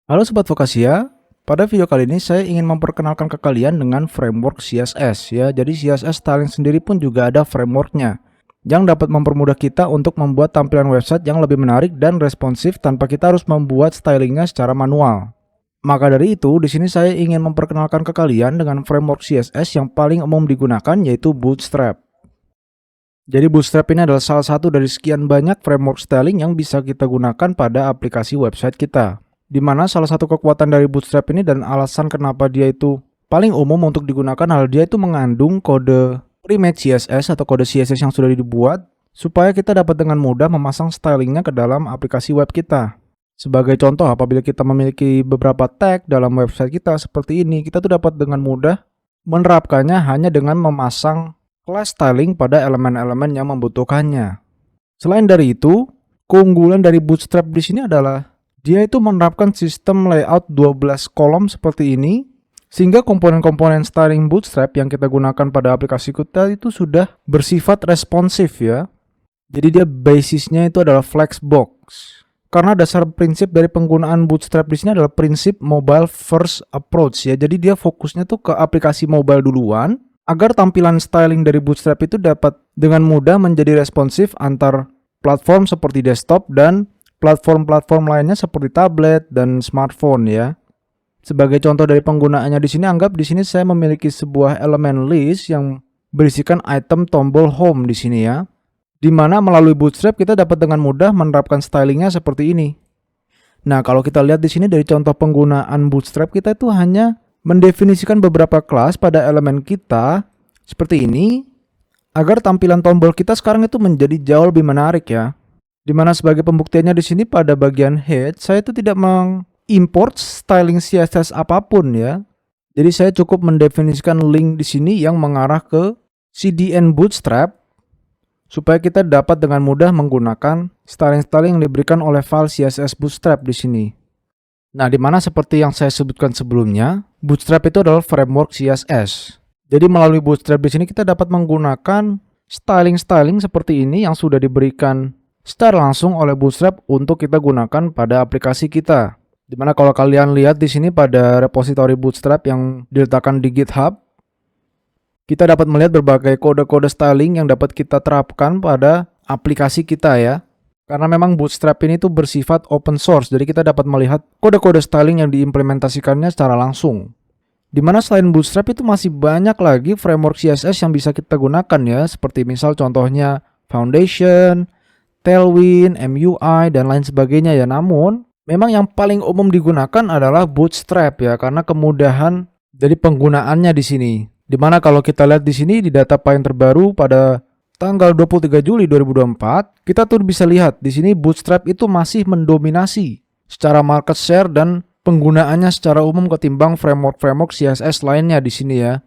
Halo Sobat Vokasia, pada video kali ini saya ingin memperkenalkan ke kalian dengan framework CSS ya. Jadi CSS styling sendiri pun juga ada frameworknya yang dapat mempermudah kita untuk membuat tampilan website yang lebih menarik dan responsif tanpa kita harus membuat stylingnya secara manual. Maka dari itu, di sini saya ingin memperkenalkan ke kalian dengan framework CSS yang paling umum digunakan yaitu Bootstrap. Jadi Bootstrap ini adalah salah satu dari sekian banyak framework styling yang bisa kita gunakan pada aplikasi website kita. Di mana salah satu kekuatan dari Bootstrap ini dan alasan kenapa dia itu paling umum untuk digunakan adalah dia itu mengandung kode pre-made CSS atau kode CSS yang sudah dibuat supaya kita dapat dengan mudah memasang stylingnya ke dalam aplikasi web kita. Sebagai contoh, apabila kita memiliki beberapa tag dalam website kita seperti ini, kita tuh dapat dengan mudah menerapkannya hanya dengan memasang class styling pada elemen-elemen yang membutuhkannya. Selain dari itu, keunggulan dari Bootstrap di sini adalah dia itu menerapkan sistem layout 12 kolom seperti ini, sehingga komponen-komponen styling Bootstrap yang kita gunakan pada aplikasi kita itu sudah bersifat responsif ya. Jadi dia basisnya itu adalah Flexbox. Karena dasar prinsip dari penggunaan Bootstrap di sini adalah prinsip mobile first approach ya. Jadi dia fokusnya tuh ke aplikasi mobile duluan, agar tampilan styling dari Bootstrap itu dapat dengan mudah menjadi responsif antar platform seperti desktop dan platform-platform lainnya seperti tablet dan smartphone ya. Sebagai contoh dari penggunaannya di sini, anggap di sini saya memiliki sebuah elemen list yang berisikan item tombol home di sini ya. Di mana melalui Bootstrap kita dapat dengan mudah menerapkan stylingnya seperti ini. Nah, kalau kita lihat di sini dari contoh penggunaan Bootstrap, kita itu hanya mendefinisikan beberapa kelas pada elemen kita seperti ini agar tampilan tombol kita sekarang itu menjadi jauh lebih menarik ya. Dimana sebagai pembuktiannya di sini pada bagian head, saya itu tidak mengimport styling CSS apapun ya. Jadi saya cukup mendefinisikan link di sini yang mengarah ke CDN Bootstrap supaya kita dapat dengan mudah menggunakan styling-styling yang diberikan oleh file CSS Bootstrap di sini. Nah, dimana seperti yang saya sebutkan sebelumnya, Bootstrap itu adalah framework CSS. Jadi melalui Bootstrap di sini kita dapat menggunakan styling-styling seperti ini yang sudah diberikan secara langsung oleh Bootstrap untuk kita gunakan pada aplikasi kita. Dimana kalau kalian lihat di sini pada repository Bootstrap yang diletakkan di GitHub, kita dapat melihat berbagai kode-kode styling yang dapat kita terapkan pada aplikasi kita ya. Karena memang Bootstrap ini tuh bersifat open source, jadi kita dapat melihat kode-kode styling yang diimplementasikannya secara langsung. Dimana selain Bootstrap itu masih banyak lagi framework CSS yang bisa kita gunakan ya, seperti misal contohnya Foundation, Tailwind, MUI, dan lain sebagainya ya. Namun, memang yang paling umum digunakan adalah Bootstrap ya, karena kemudahan dari penggunaannya di sini. Dimana kalau kita lihat di sini di data paling terbaru pada tanggal 23 Juli 2024, kita tuh bisa lihat di sini Bootstrap itu masih mendominasi secara market share dan penggunaannya secara umum ketimbang framework CSS lainnya di sini ya.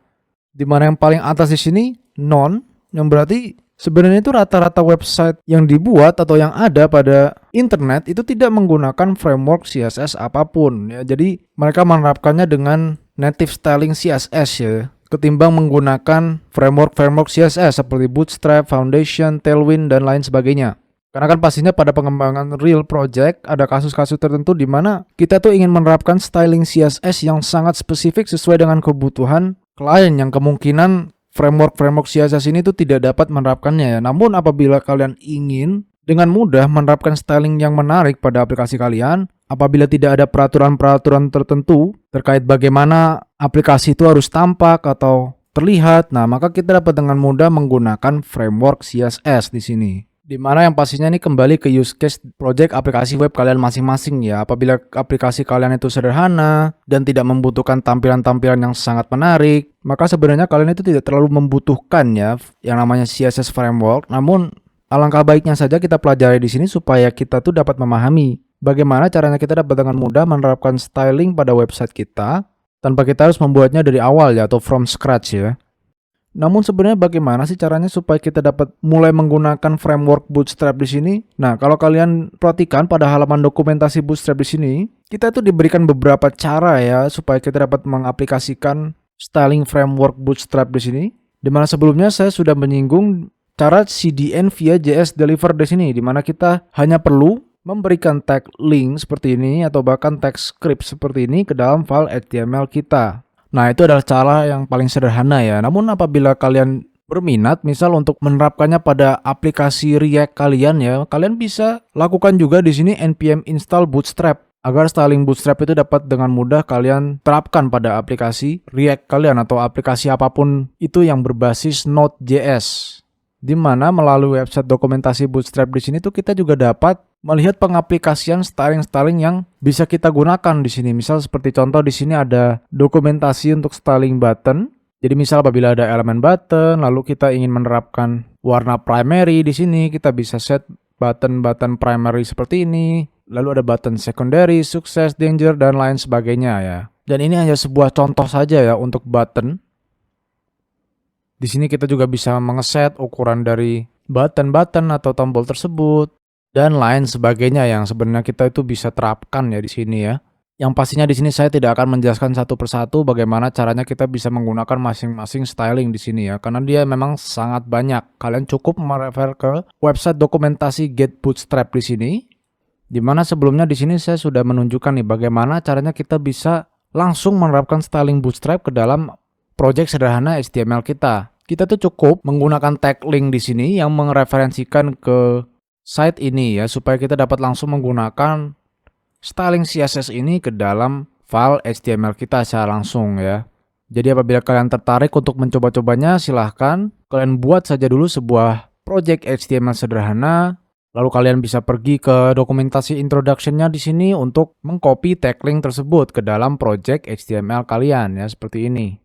Dimana yang paling atas di sini none, yang berarti sebenarnya itu rata-rata website yang dibuat atau yang ada pada internet itu tidak menggunakan framework CSS apapun ya. Jadi mereka menerapkannya dengan native styling CSS ya, ketimbang menggunakan framework CSS seperti Bootstrap, Foundation, Tailwind, dan lain sebagainya. Karena kan pastinya pada pengembangan real project ada kasus-kasus tertentu di mana kita tuh ingin menerapkan styling CSS yang sangat spesifik sesuai dengan kebutuhan klien yang kemungkinan framework CSS ini tuh tidak dapat menerapkannya ya. Namun apabila kalian ingin dengan mudah menerapkan styling yang menarik pada aplikasi kalian, apabila tidak ada peraturan-peraturan tertentu terkait bagaimana aplikasi itu harus tampak atau terlihat, nah maka kita dapat dengan mudah menggunakan framework CSS di sini. Dimana yang pastinya ini kembali ke use case project aplikasi web kalian masing-masing ya. Apabila aplikasi kalian itu sederhana dan tidak membutuhkan tampilan-tampilan yang sangat menarik, maka sebenarnya kalian itu tidak terlalu membutuhkan ya yang namanya CSS framework. Namun alangkah baiknya saja kita pelajari di sini supaya kita tuh dapat memahami bagaimana caranya kita dapat dengan mudah menerapkan styling pada website kita tanpa kita harus membuatnya dari awal ya atau from scratch ya. Namun sebenarnya bagaimana sih caranya supaya kita dapat mulai menggunakan framework Bootstrap di sini? Nah, kalau kalian perhatikan pada halaman dokumentasi Bootstrap di sini, kita itu diberikan beberapa cara ya supaya kita dapat mengaplikasikan styling framework Bootstrap di sini. Dimana sebelumnya saya sudah menyinggung cara CDN via JS Deliver di sini, dimana kita hanya perlu memberikan tag link seperti ini atau bahkan tag script seperti ini ke dalam file HTML kita. Nah, itu adalah cara yang paling sederhana ya. Namun apabila kalian berminat misal untuk menerapkannya pada aplikasi React kalian ya, kalian bisa lakukan juga di sini npm install bootstrap agar styling bootstrap itu dapat dengan mudah kalian terapkan pada aplikasi React kalian atau aplikasi apapun itu yang berbasis Node.js. Di mana melalui website dokumentasi Bootstrap di sini tuh kita juga dapat melihat pengaplikasian styling-styling yang bisa kita gunakan di sini. Misal seperti contoh di sini ada dokumentasi untuk styling button. Jadi misal apabila ada elemen button, lalu kita ingin menerapkan warna primary di sini, kita bisa set button-button primary seperti ini. Lalu ada button secondary, success, danger, dan lain sebagainya ya. Dan ini hanya sebuah contoh saja ya untuk button. Di sini kita juga bisa mengeset ukuran dari button-button atau tombol tersebut dan lain sebagainya yang sebenarnya kita itu bisa terapkan ya di sini ya. Yang pastinya di sini saya tidak akan menjelaskan satu persatu bagaimana caranya kita bisa menggunakan masing-masing styling di sini ya, karena dia memang sangat banyak. Kalian cukup merefer ke website dokumentasi Get Bootstrap di sini, di mana sebelumnya di sini saya sudah menunjukkan nih bagaimana caranya kita bisa langsung menerapkan styling Bootstrap ke dalam project sederhana HTML kita. Kita tuh cukup menggunakan tag link di sini yang mereferensikan ke site ini ya, supaya kita dapat langsung menggunakan styling CSS ini ke dalam file HTML kita secara langsung ya. Jadi apabila kalian tertarik untuk mencoba-cobanya, silahkan kalian buat saja dulu sebuah project HTML sederhana. Lalu kalian bisa pergi ke dokumentasi introduction-nya di sini untuk mengcopy tag link tersebut ke dalam project HTML kalian ya, seperti ini.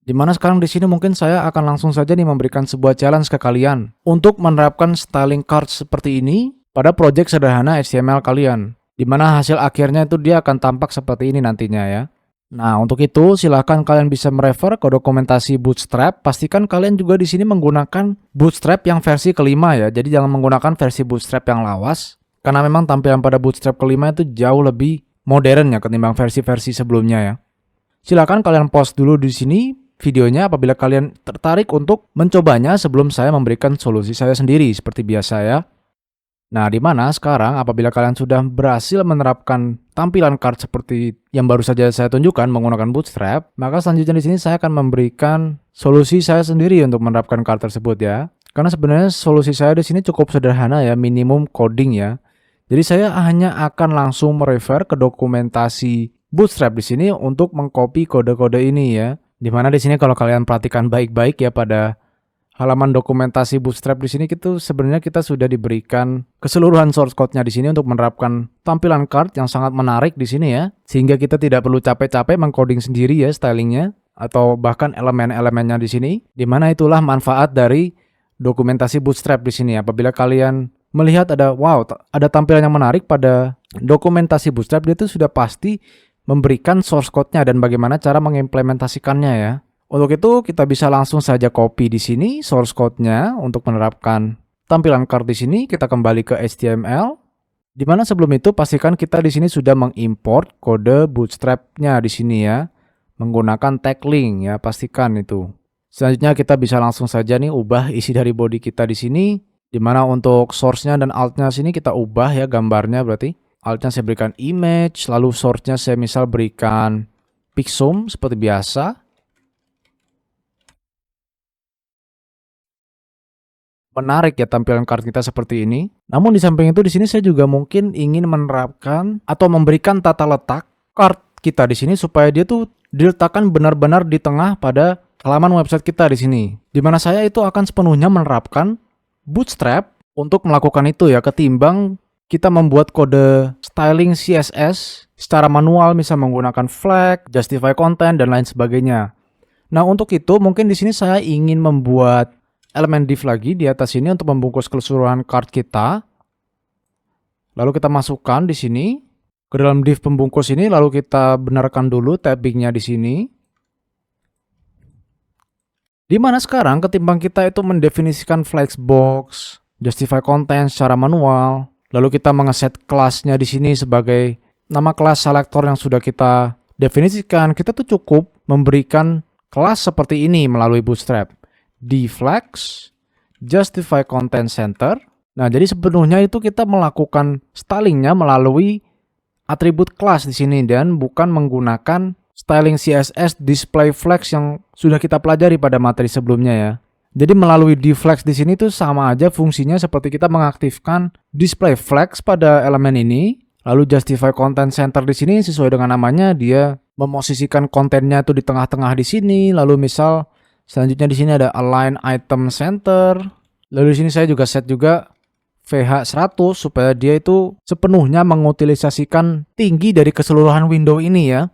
Dimana sekarang di sini mungkin saya akan langsung saja nih memberikan sebuah challenge ke kalian untuk menerapkan styling card seperti ini pada project sederhana HTML kalian. Dimana hasil akhirnya itu dia akan tampak seperti ini nantinya ya. Nah, untuk itu silahkan kalian bisa merefer ke dokumentasi Bootstrap. Pastikan kalian juga di sini menggunakan Bootstrap yang versi kelima ya. Jadi jangan menggunakan versi Bootstrap yang lawas, karena memang tampilan pada Bootstrap kelima itu jauh lebih modern ya ketimbang versi-versi sebelumnya ya. Silahkan kalian pause dulu di sini videonya apabila kalian tertarik untuk mencobanya sebelum saya memberikan solusi saya sendiri seperti biasa ya. Nah, di mana sekarang apabila kalian sudah berhasil menerapkan tampilan card seperti yang baru saja saya tunjukkan menggunakan Bootstrap, maka selanjutnya di sini saya akan memberikan solusi saya sendiri untuk menerapkan card tersebut ya. Karena sebenarnya solusi saya di sini cukup sederhana ya, minimum coding ya. Jadi saya hanya akan langsung merefer ke dokumentasi Bootstrap di sini untuk mengcopy kode-kode ini ya. Dimana di sini kalau kalian perhatikan baik-baik ya pada halaman dokumentasi Bootstrap di sini sebenarnya kita sudah diberikan keseluruhan source code-nya di sini untuk menerapkan tampilan card yang sangat menarik di sini ya, sehingga kita tidak perlu capek-capek mengcoding sendiri ya stylingnya atau bahkan elemen-elemennya di sini. Dimana itulah manfaat dari dokumentasi Bootstrap di sini. Apabila kalian melihat ada tampilan yang menarik pada dokumentasi Bootstrap, dia itu sudah pasti memberikan source code-nya dan bagaimana cara mengimplementasikannya ya. Untuk itu kita bisa langsung saja copy di sini source code-nya untuk menerapkan tampilan card di sini. Kita kembali ke HTML. Di mana sebelum itu pastikan kita di sini sudah mengimport kode Bootstrap-nya di sini ya, menggunakan tag link ya, pastikan itu. Selanjutnya kita bisa langsung saja nih ubah isi dari body kita di sini. Di mana untuk source-nya dan alt-nya sini kita ubah ya gambarnya berarti. Alt-nya saya berikan image, lalu source-nya saya misal berikan pixum seperti biasa. Menarik ya tampilan card kita seperti ini. Namun di samping itu di sini saya juga mungkin ingin menerapkan atau memberikan tata letak card kita di sini supaya dia tuh diletakkan benar-benar di tengah pada halaman website kita di sini. Di mana saya itu akan sepenuhnya menerapkan Bootstrap untuk melakukan itu ya, ketimbang kita membuat kode styling CSS secara manual, misal menggunakan flag, justify content, dan lain sebagainya. Nah, untuk itu mungkin di sini saya ingin membuat elemen div lagi di atas ini untuk membungkus keseluruhan card kita. Lalu kita masukkan di sini ke dalam div pembungkus ini, lalu kita benarkan dulu tabbingnya di sini. Dimana sekarang ketimbang kita itu mendefinisikan flexbox, justify content secara manual, lalu kita mengeset kelasnya di sini sebagai nama kelas selector yang sudah kita definisikan, kita tuh cukup memberikan kelas seperti ini melalui Bootstrap. Dflex, justify content center, Nah, jadi sepenuhnya itu kita melakukan stylingnya melalui atribut kelas di sini dan bukan menggunakan styling CSS display flags yang sudah kita pelajari pada materi sebelumnya ya. Jadi melalui dflags di sini tuh sama aja fungsinya seperti kita mengaktifkan display flags pada elemen ini. Lalu justify content center di sini sesuai dengan namanya, dia memosisikan kontennya tuh di tengah-tengah di sini. Lalu misal selanjutnya di sini ada align item center. Lalu di sini saya juga set juga VH 100 supaya dia itu sepenuhnya mengutilisasikan tinggi dari keseluruhan window ini ya.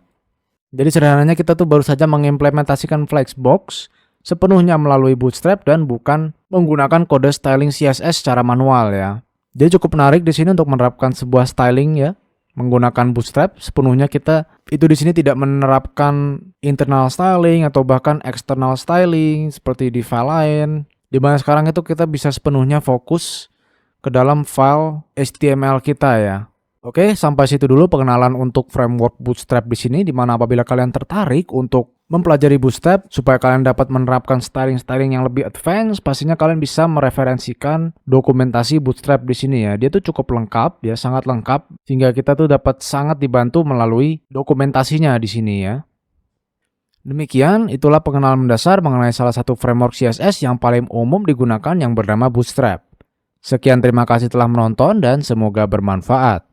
Jadi sederhananya kita tuh baru saja mengimplementasikan Flexbox sepenuhnya melalui Bootstrap dan bukan menggunakan kode styling CSS secara manual ya. Jadi cukup menarik di sini untuk menerapkan sebuah styling ya menggunakan Bootstrap. Sepenuhnya kita itu di sini tidak menerapkan internal styling atau bahkan external styling seperti di file lain. Dimana sekarang itu kita bisa sepenuhnya fokus ke dalam file HTML kita ya. Oke, sampai situ dulu pengenalan untuk framework Bootstrap di sini, dimana apabila kalian tertarik untuk mempelajari Bootstrap supaya kalian dapat menerapkan styling-styling yang lebih advance, pastinya kalian bisa mereferensikan dokumentasi Bootstrap di sini ya. Dia tuh cukup lengkap, ya sangat lengkap, sehingga kita tuh dapat sangat dibantu melalui dokumentasinya di sini ya. Demikian, itulah pengenalan mendasar mengenai salah satu framework CSS yang paling umum digunakan yang bernama Bootstrap. Sekian, terima kasih telah menonton dan semoga bermanfaat.